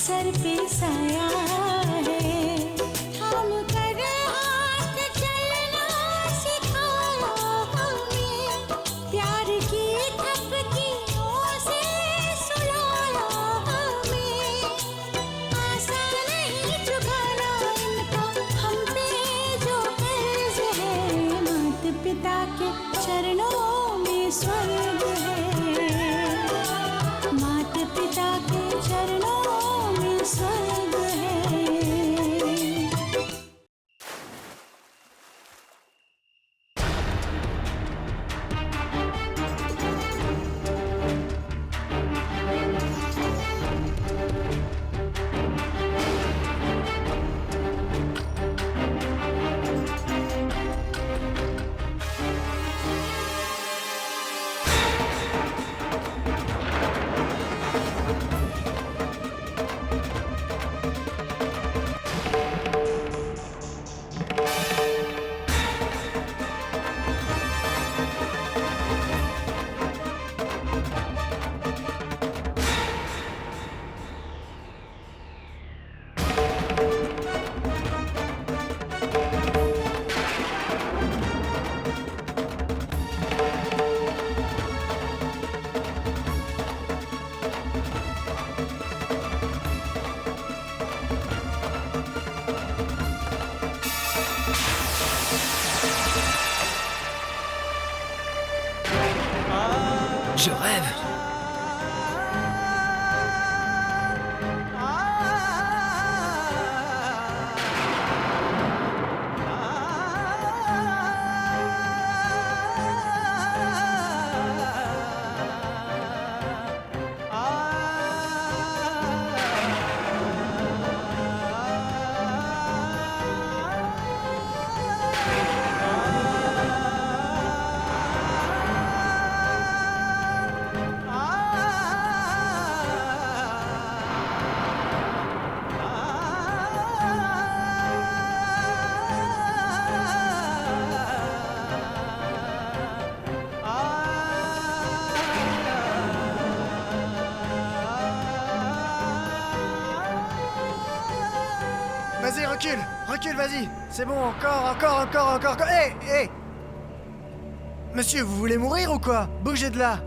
सर पे साया है, थाम कर हाथ चलना सिखाया हमें, प्यार की थपकियों से सुलाया हमें। आसान नहीं चुकाना इनका हम पे जो कर्ज है, माता पिता के चरणों में स्वर्ग है, माता पिता के चरणों में स्वर्ग है। Je rêve. Vas-y, recule, vas-y. C'est bon, encore. Hé Monsieur, vous voulez mourir ou quoi? Bougez de là.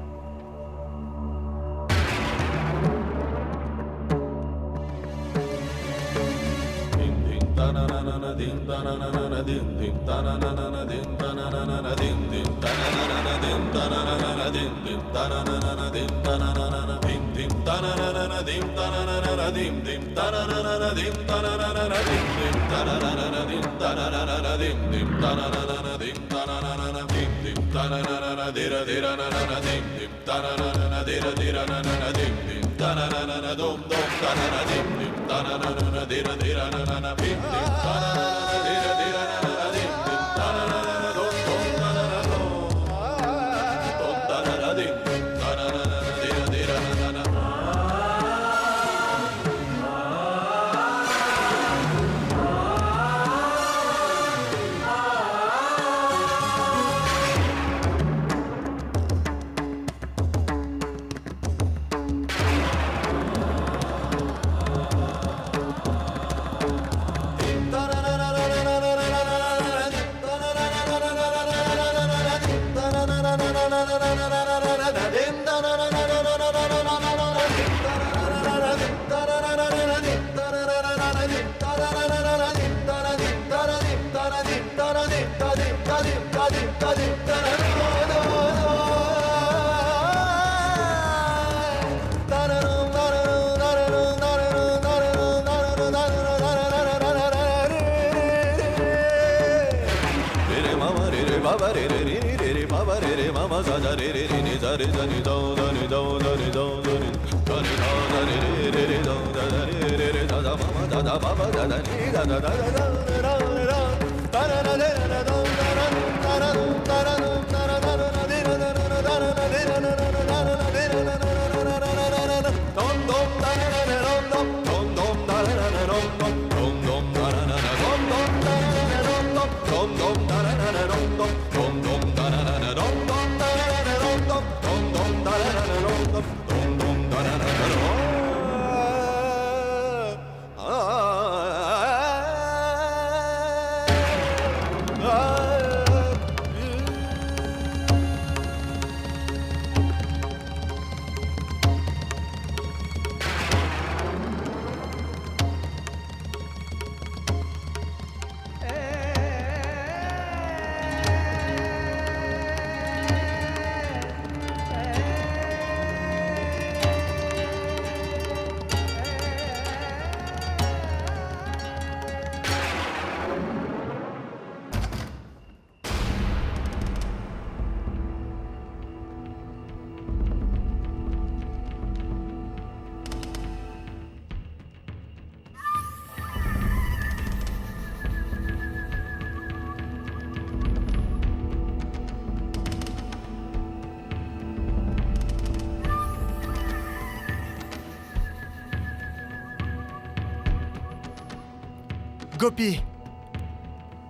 Gopi.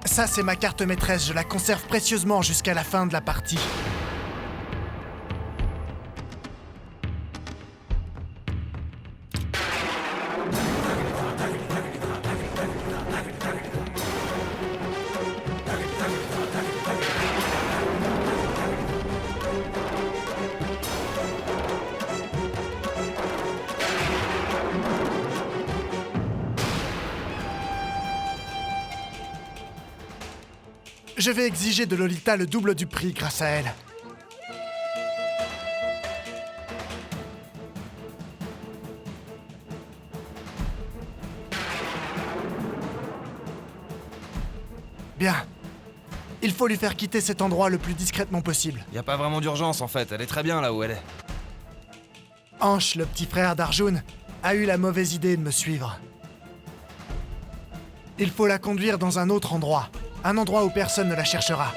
Ça, c'est ma carte maîtresse. Je la conserve précieusement jusqu'à la fin de la partie. Je vais exiger de Lolita le double du prix grâce à elle. Bien. Il faut lui faire quitter cet endroit le plus discrètement possible. Y a pas vraiment d'urgence en fait, elle est très bien là où elle est. Ansh, le petit frère d'Arjun, a eu la mauvaise idée de me suivre. Il faut la conduire dans un autre endroit. Un endroit où personne ne la cherchera.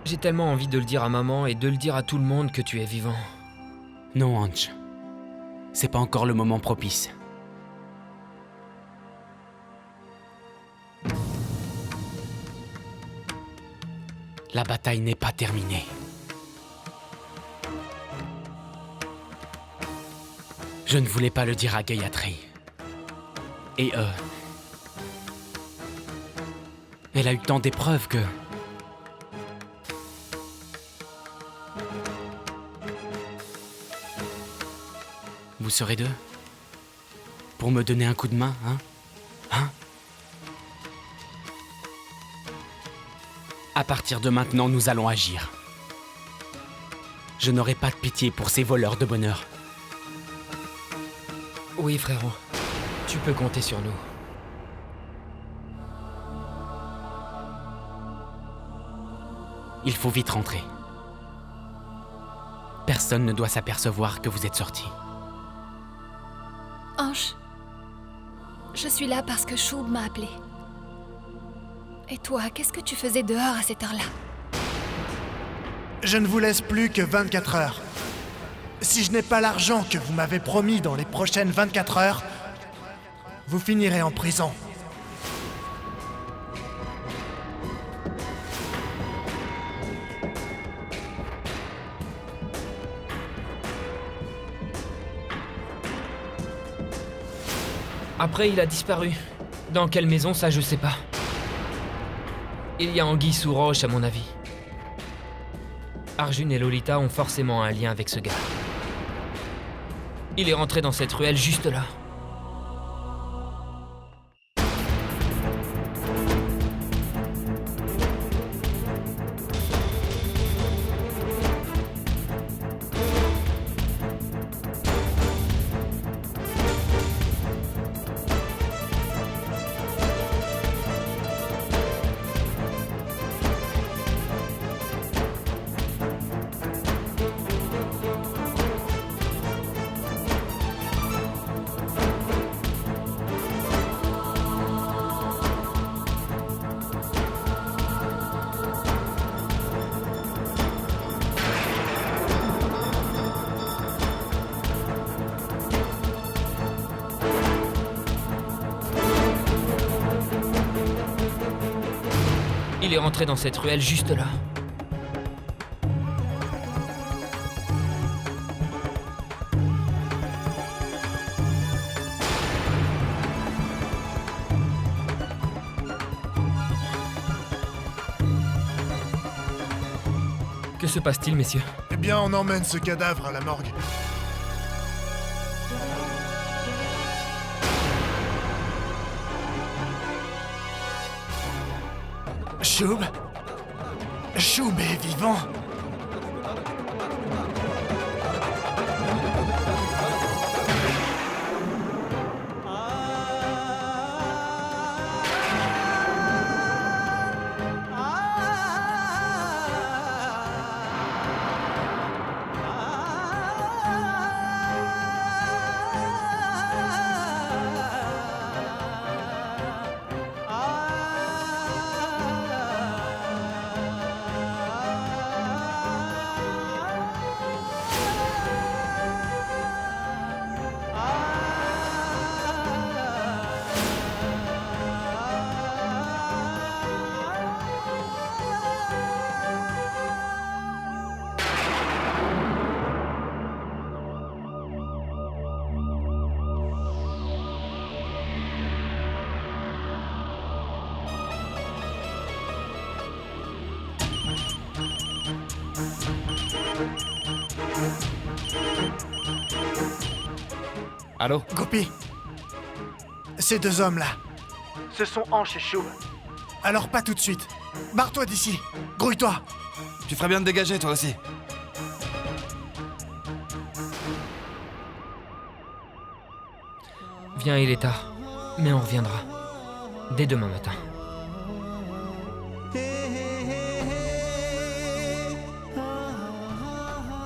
J'ai tellement envie de le dire à maman et de le dire à tout le monde que tu es vivant. Non, Ange. C'est pas encore le moment propice. La bataille n'est pas terminée. Je ne voulais pas le dire à Gayatri. Et elle a eu tant d'épreuves que... Vous serez deux? Pour me donner un coup de main, hein? À partir de maintenant, nous allons agir. Je n'aurai pas de pitié pour ces voleurs de bonheur. Oui, frérot. Tu peux compter sur nous. Il faut vite rentrer. Personne ne doit s'apercevoir que vous êtes sortis. Ange, je suis là parce que Shub m'a appelé. Et toi, qu'est-ce que tu faisais dehors à cette heure-là? Je ne vous laisse plus que 24 heures. Si je n'ai pas l'argent que vous m'avez promis dans les prochaines 24 heures, vous finirez en prison. Après, il a disparu. Dans quelle maison, ça, je sais pas. Il y a anguille sous roche, à mon avis. Arjun et Lolita ont forcément un lien avec ce gars. Il est rentré dans cette ruelle juste là. Il est rentré dans cette ruelle juste là. Que se passe-t-il, messieurs? Eh bien, on emmène ce cadavre à la morgue. Shub? Shub est vivant? Allô? Gopi. Ces deux hommes-là. Ce sont Hanche et Choub. Alors pas tout de suite. Barre-toi d'ici. Grouille-toi. Tu ferais bien de dégager, toi aussi. Viens, il est tard. Mais on reviendra. Dès demain matin.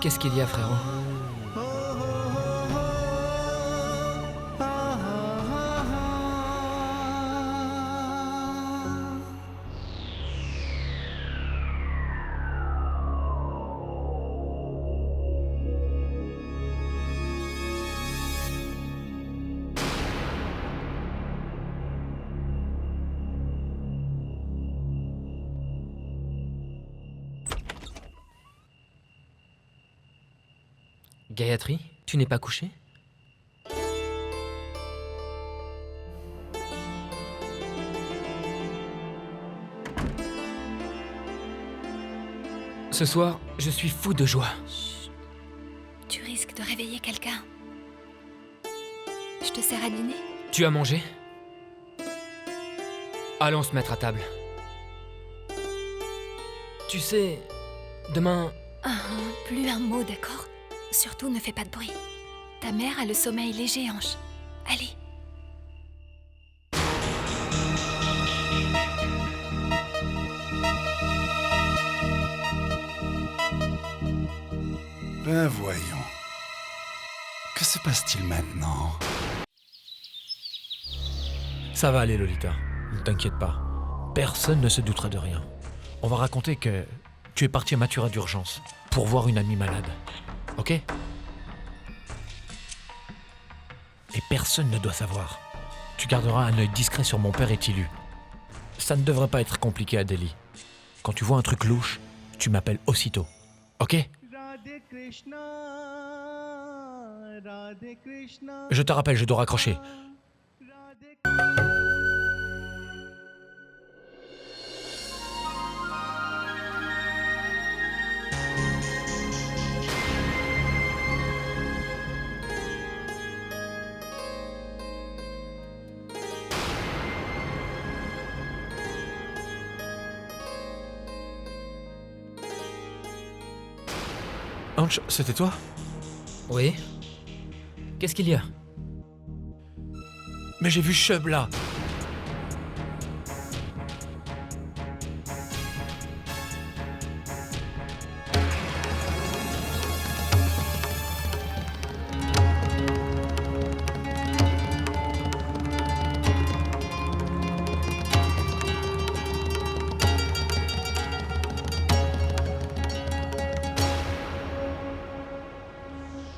Qu'est-ce qu'il y a, frérot? Gayatri, tu n'es pas couchée? Ce soir, je suis fou de joie. Tu risques de réveiller quelqu'un. Je te sers à dîner? Tu as mangé? Allons se mettre à table. Tu sais, demain... Plus un mot, d'accord? Surtout ne fais pas de bruit. Ta mère a le sommeil léger, Hanche. Allez. Ben voyons. Que se passe-t-il maintenant? Ça va aller, Lolita. Ne t'inquiète pas. Personne ne se doutera de rien. On va raconter que tu es parti à Mathura d'urgence pour voir une amie malade. Ok? Et personne ne doit savoir. Tu garderas un œil discret sur mon père et Tilu. Ça ne devrait pas être compliqué à Delhi. Quand tu vois un truc louche, tu m'appelles aussitôt. Ok? Je te rappelle, je dois raccrocher. Hanch, c'était toi? Oui? Qu'est-ce qu'il y a? Mais j'ai vu Shub là.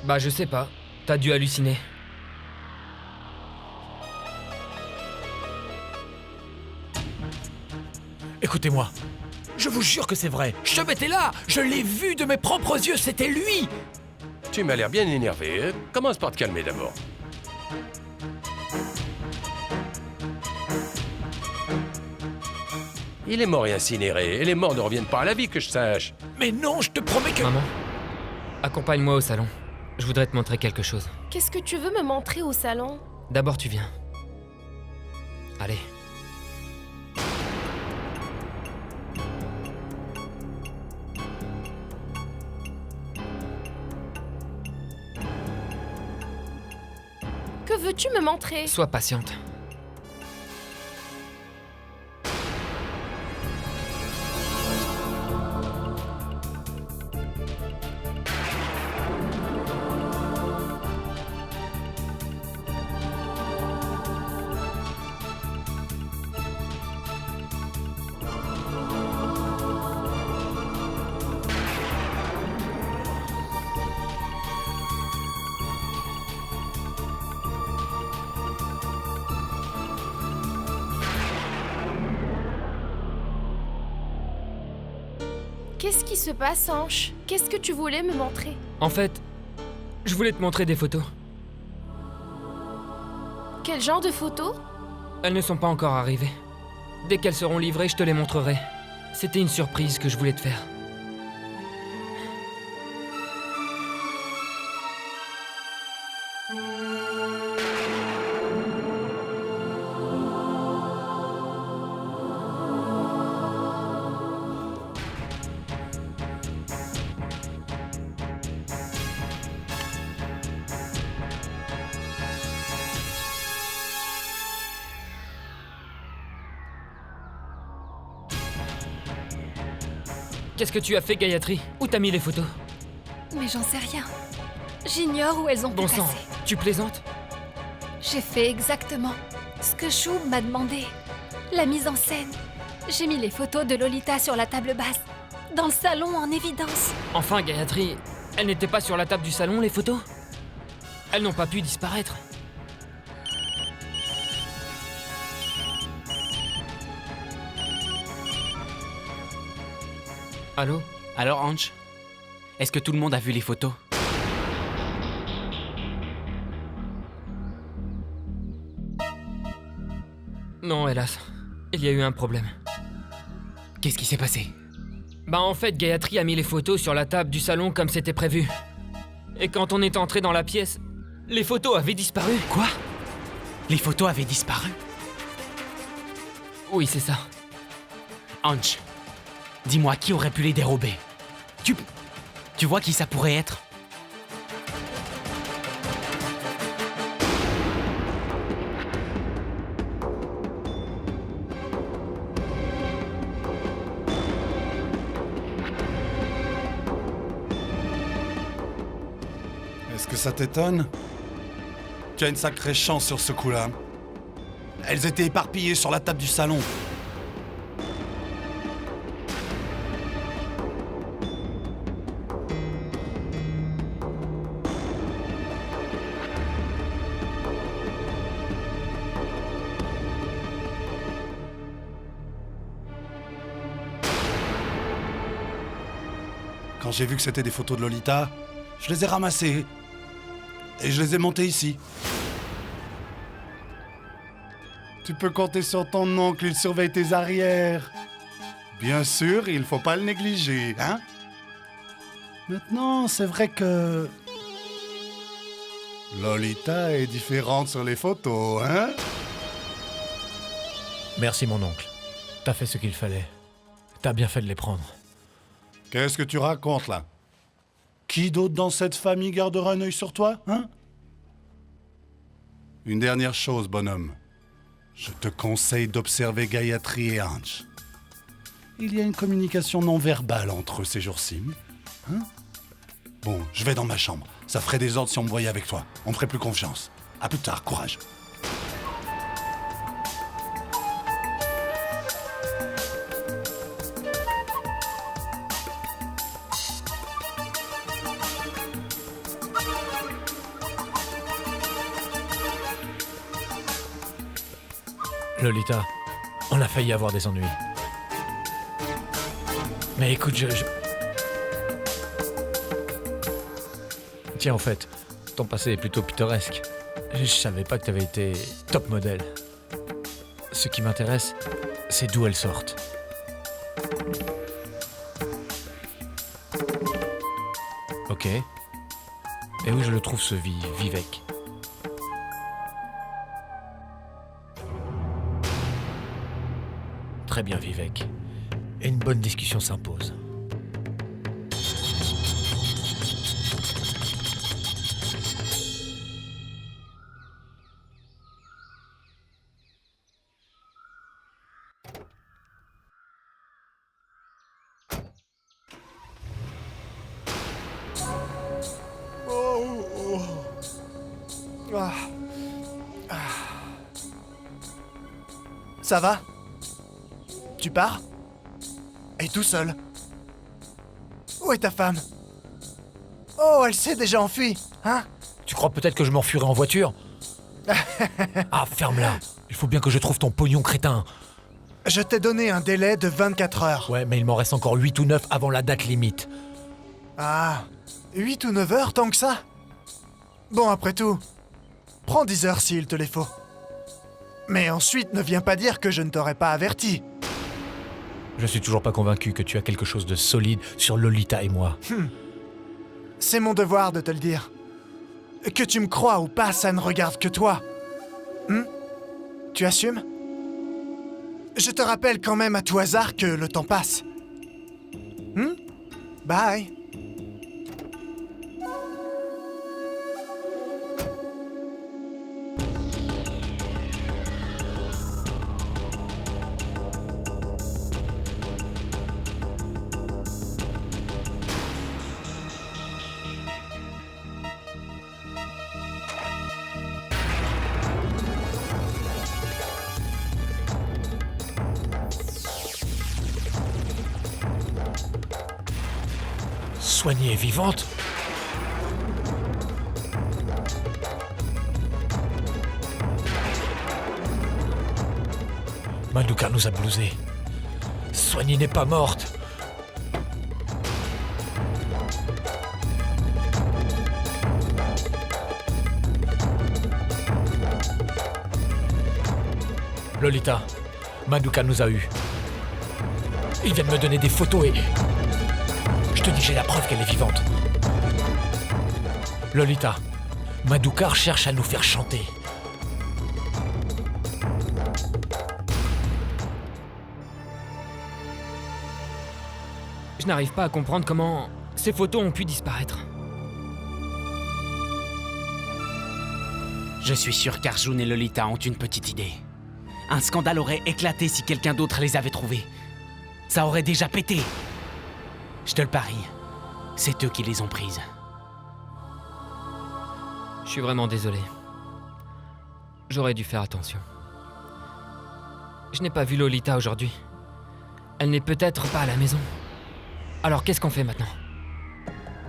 Bah je sais pas. T'as dû halluciner. Écoutez-moi. Je vous jure que c'est vrai. Shub était là. Je l'ai vu de mes propres yeux. C'était lui. Tu m'as l'air bien énervé. Commence par te calmer d'abord. Il est mort et incinéré, et les morts ne reviennent pas à la vie, que je sache. Mais non, je te promets que... Maman, accompagne-moi au salon. Je voudrais te montrer quelque chose. Qu'est-ce que tu veux me montrer au salon? D'abord tu viens. Allez. Que veux-tu me montrer? Sois patiente. Qu'est-ce qui se passe, Hanche? Qu'est-ce que tu voulais me montrer? En fait, je voulais te montrer des photos. Quel genre de photos? Elles ne sont pas encore arrivées. Dès qu'elles seront livrées, je te les montrerai. C'était une surprise que je voulais te faire. Qu'est-ce que tu as fait, Gayatri? Où t'as mis les photos? Mais j'en sais rien. J'ignore où elles ont pu Bon sang, passer. tu plaisantes? J'ai fait exactement ce que Choub m'a demandé. La mise en scène. J'ai mis les photos de Lolita sur la table basse, dans le salon en évidence. Enfin, Gayatri, elles n'étaient pas sur la table du salon, les photos? Elles n'ont pas pu disparaître. Allô? Alors, Ange, est-ce que tout le monde a vu les photos? Non, hélas. Il y a eu un problème. Qu'est-ce qui s'est passé? Bah en fait, Gayatri a mis les photos sur la table du salon comme c'était prévu. Et quand on est entré dans la pièce, les photos avaient disparu. Quoi? Les photos avaient disparu? Oui, c'est ça. Ange, dis-moi, qui aurait pu les dérober? Tu vois qui ça pourrait être? Est-ce que ça t'étonne? Tu as une sacrée chance sur ce coup-là. Elles étaient éparpillées sur la table du salon. Quand j'ai vu que c'était des photos de Lolita, je les ai ramassées. Et je les ai montées ici. Tu peux compter sur ton oncle, il surveille tes arrières. Bien sûr, il faut pas le négliger, hein? Maintenant, c'est vrai que... Lolita est différente sur les photos, hein? Merci, mon oncle. T'as fait ce qu'il fallait. T'as bien fait de les prendre. Qu'est-ce que tu racontes, là? Qui d'autre dans cette famille gardera un œil sur toi, hein? Une dernière chose, bonhomme. Je te conseille d'observer Gayatri et Ange. Il y a une communication non verbale entre eux ces jours-ci. Hein? Bon, je vais dans ma chambre. Ça ferait des ordres si on me voyait avec toi. On me ferait plus confiance. À plus tard, courage. Lolita, on a failli avoir des ennuis. Mais écoute, Tiens, en fait, ton passé est plutôt pittoresque. Je savais pas que t'avais été top modèle. Ce qui m'intéresse, c'est d'où elles sortent. Ok. Et où je le trouve ce Vivek? Très bien, Vivek. Et une bonne discussion s'impose. Ça va? Tu pars? Et tout seul? Où est ta femme? Oh, elle s'est déjà enfuie, hein? Tu crois peut-être que je m'enfuirai en voiture? Ah, ferme-la. Il faut bien que je trouve ton pognon, crétin. Je t'ai donné un délai de 24 heures. Ouais, mais il m'en reste encore 8 ou 9 avant la date limite. Ah, 8 ou 9 heures tant que ça? Bon, après tout, prends 10 heures s'il te les faut. Mais ensuite, ne viens pas dire que je ne t'aurais pas averti. Je suis toujours pas convaincu que tu as quelque chose de solide sur Lolita et moi. C'est mon devoir de te le dire. Que tu me crois ou pas, ça ne regarde que toi. Tu assumes? Je te rappelle quand même à tout hasard que le temps passe. Bye. Soignée et vivante? Madoka nous a blousés. Soignée n'est pas morte. Lolita, Madoka nous a eus. Il vient de me donner des photos et... Je te dis, j'ai la preuve qu'elle est vivante. Lolita, Madoka cherche à nous faire chanter. Je n'arrive pas à comprendre comment ces photos ont pu disparaître. Je suis sûr qu'Arjun et Lolita ont une petite idée. Un scandale aurait éclaté si quelqu'un d'autre les avait trouvés. Ça aurait déjà pété. Je te le parie, c'est eux qui les ont prises. Je suis vraiment désolé. J'aurais dû faire attention. Je n'ai pas vu Lolita aujourd'hui. Elle n'est peut-être pas à la maison. Alors qu'est-ce qu'on fait maintenant?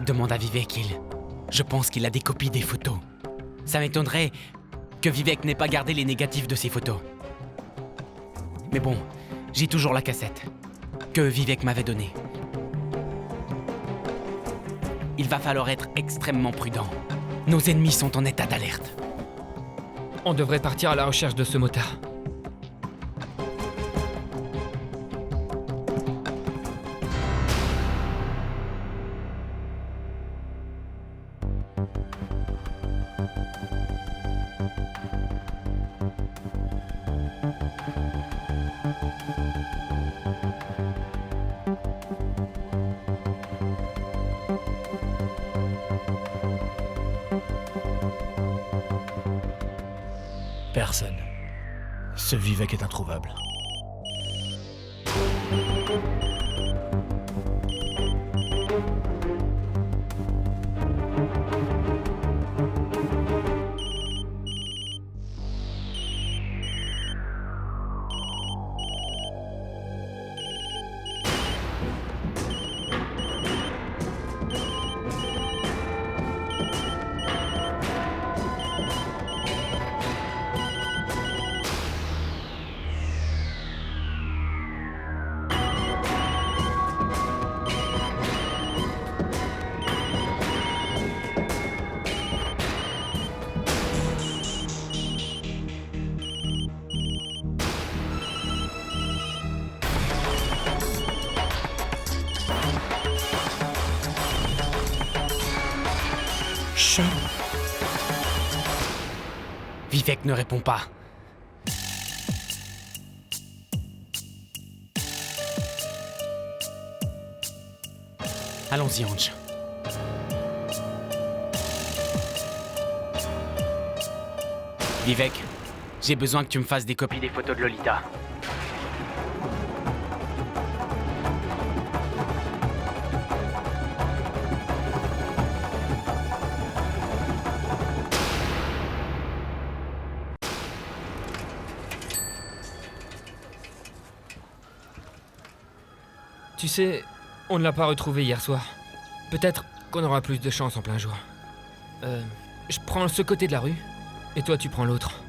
Demande à Vivek, Je pense qu'il a des copies des photos. Ça m'étonnerait que Vivek n'ait pas gardé les négatifs de ses photos. Mais bon, j'ai toujours la cassette que Vivek m'avait donnée. Il va falloir être extrêmement prudent. Nos ennemis sont en état d'alerte. On devrait partir à la recherche de ce motard. Personne. Ce Vivek est introuvable. Chum. Vivek ne répond pas. Allons-y, Ange. Vivek, j'ai besoin que tu me fasses des copies des photos de Lolita. Tu sais, on ne l'a pas retrouvé hier soir. Peut-être qu'on aura plus de chance en plein jour. Je prends ce côté de la rue, et toi tu prends l'autre.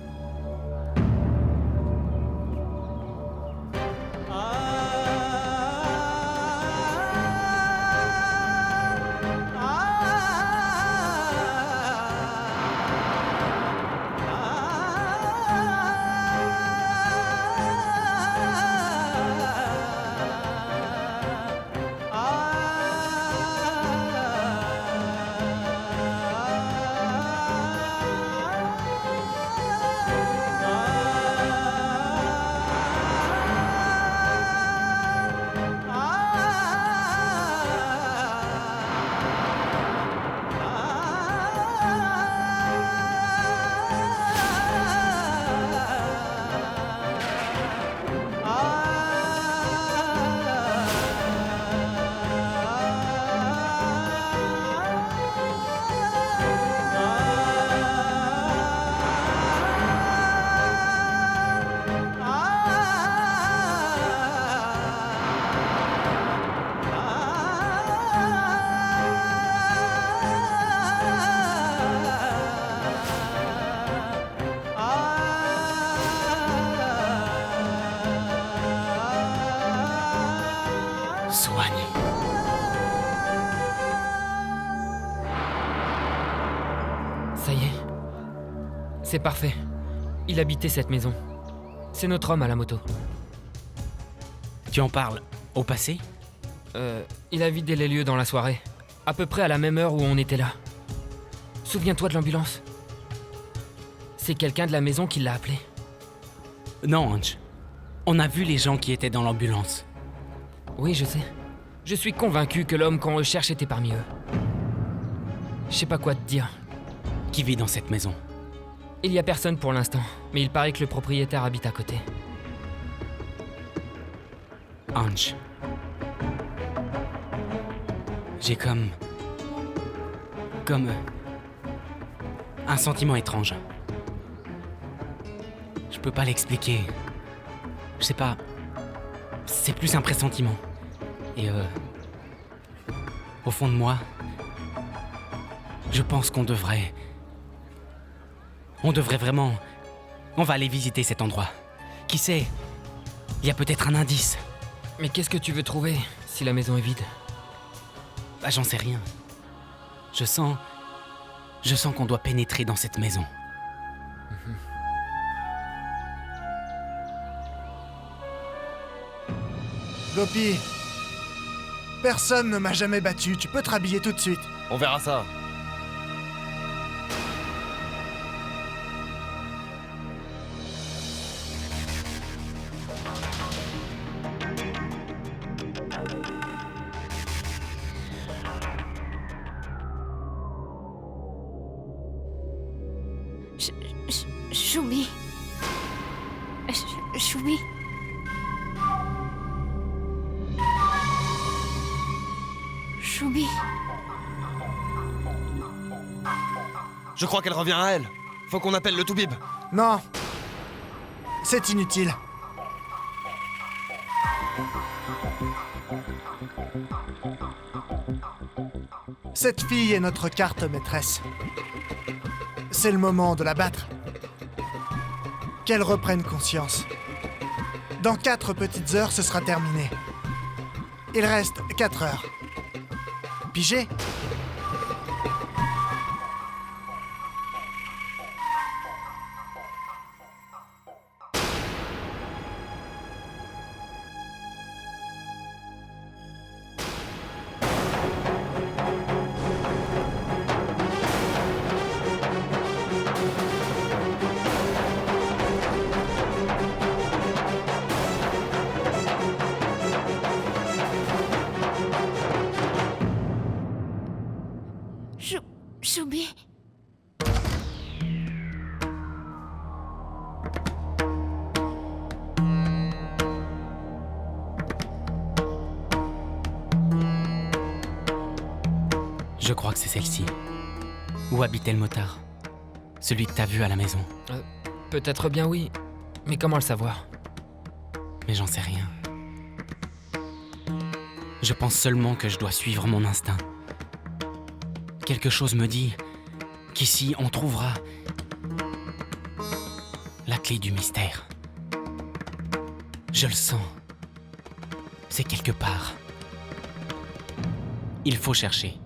Soigne. Ça y est. C'est parfait. Il habitait cette maison. C'est notre homme à la moto. Tu en parles au passé? Il a vidé les lieux dans la soirée. À peu près à la même heure où on était là. Souviens-toi de l'ambulance. C'est quelqu'un de la maison qui l'a appelé. Non, Ange. On a vu les gens qui étaient dans l'ambulance. Oui, je sais. Je suis convaincu que l'homme qu'on recherche était parmi eux. Je sais pas quoi te dire. Qui vit dans cette maison? Il y a personne pour l'instant, mais il paraît que le propriétaire habite à côté. Ange. J'ai comme un sentiment étrange. Je peux pas l'expliquer. Je sais pas. C'est plus un pressentiment. Et au fond de moi, je pense qu'on devrait vraiment... On va aller visiter cet endroit. Qui sait? Il y a peut-être un indice. Mais qu'est-ce que tu veux trouver si la maison est vide? Bah, j'en sais rien. Je sens qu'on doit pénétrer dans cette maison. Gopi, personne ne m'a jamais battu, tu peux te rhabiller tout de suite. On verra ça. Choubi. Choubi. Choubi. Je crois qu'elle revient à elle. Faut qu'on appelle le Toubib. Non, c'est inutile. Cette fille est notre carte maîtresse. C'est le moment de la battre. Qu'elle reprenne conscience. Dans 4 petites heures, ce sera terminé. Il reste 4 heures. Pigé ? Choubi. Je crois que c'est celle-ci. Où habitait le motard? Celui que t'as vu à la maison. Peut-être bien oui, mais comment le savoir? Mais j'en sais rien. Je pense seulement que je dois suivre mon instinct. Quelque chose me dit qu'ici on trouvera la clé du mystère. Je le sens. C'est quelque part. Il faut chercher.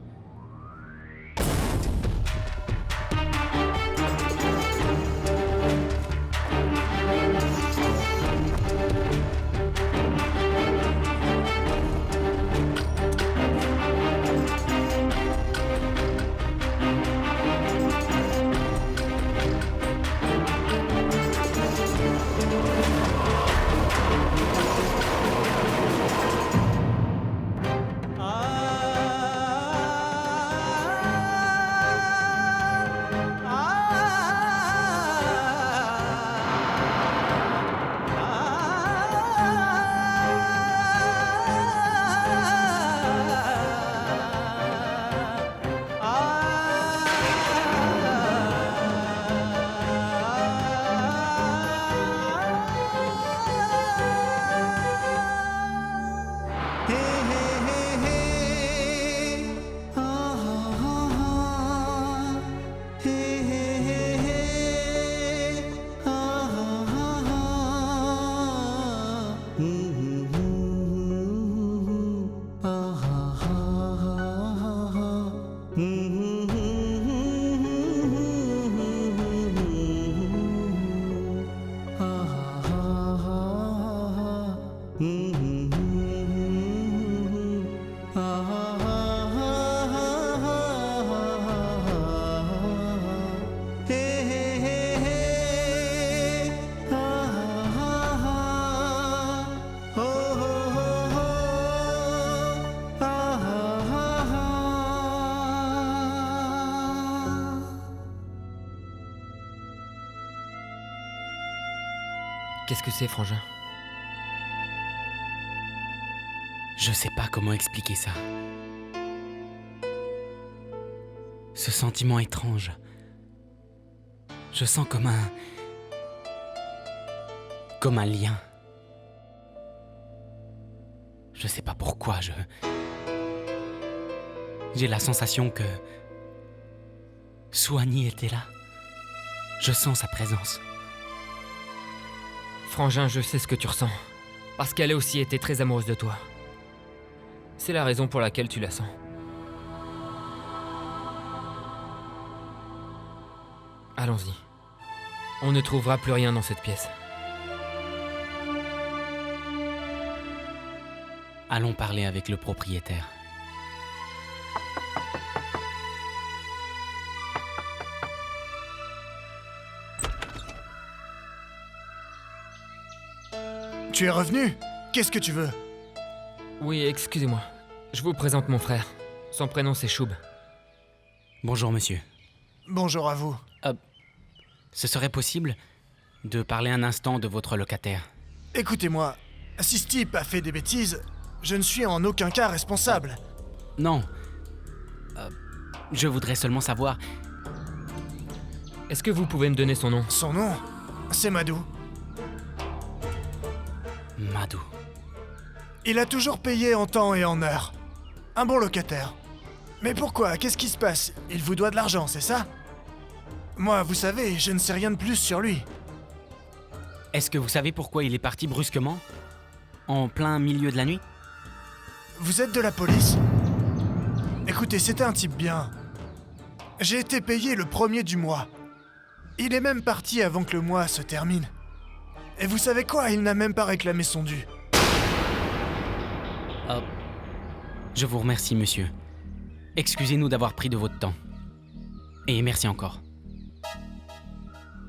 Qu'est-ce que c'est, Frangin? Je sais pas comment expliquer ça. Ce sentiment étrange. Je sens comme un lien. Je sais pas pourquoi, j'ai la sensation que Soigny était là. Je sens sa présence. Frangin, je sais ce que tu ressens. Parce qu'elle a aussi été très amoureuse de toi. C'est la raison pour laquelle tu la sens. Allons-y. On ne trouvera plus rien dans cette pièce. Allons parler avec le propriétaire. Tu es revenu? Qu'est-ce que tu veux? Oui, excusez-moi. Je vous présente mon frère. Son prénom c'est Choub. Bonjour, monsieur. Bonjour à vous. Ce serait possible de parler un instant de votre locataire? Écoutez-moi, si ce type a fait des bêtises, je ne suis en aucun cas responsable. Non. Je voudrais seulement savoir... Est-ce que vous pouvez me donner son nom? Son nom, c'est Madou. Madou. Il a toujours payé en temps et en heure. Un bon locataire. Mais pourquoi? Qu'est-ce qui se passe? Il vous doit de l'argent, c'est ça? Moi, vous savez, je ne sais rien de plus sur lui. Est-ce que vous savez pourquoi il est parti brusquement? En plein milieu de la nuit? Vous êtes de la police? Écoutez, c'était un type bien. J'ai été payé le 1er du mois. Il est même parti avant que le mois se termine. Et vous savez quoi? Il n'a même pas réclamé son dû. Je vous remercie, monsieur. Excusez-nous d'avoir pris de votre temps. Et merci encore.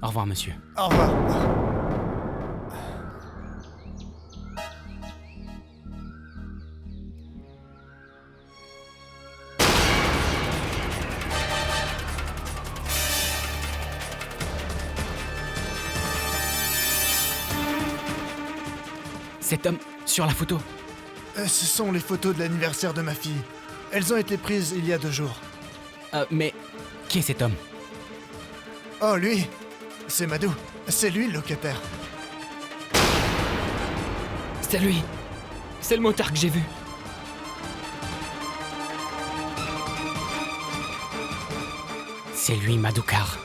Au revoir, monsieur. Au revoir. Cet homme, sur la photo. Ce sont les photos de l'anniversaire de ma fille. Elles ont été prises il y a 2 jours. Mais qui est cet homme? Oh, lui, c'est Madou. C'est lui le locataire. C'est lui. C'est le motard que j'ai vu. C'est lui, Madoukar.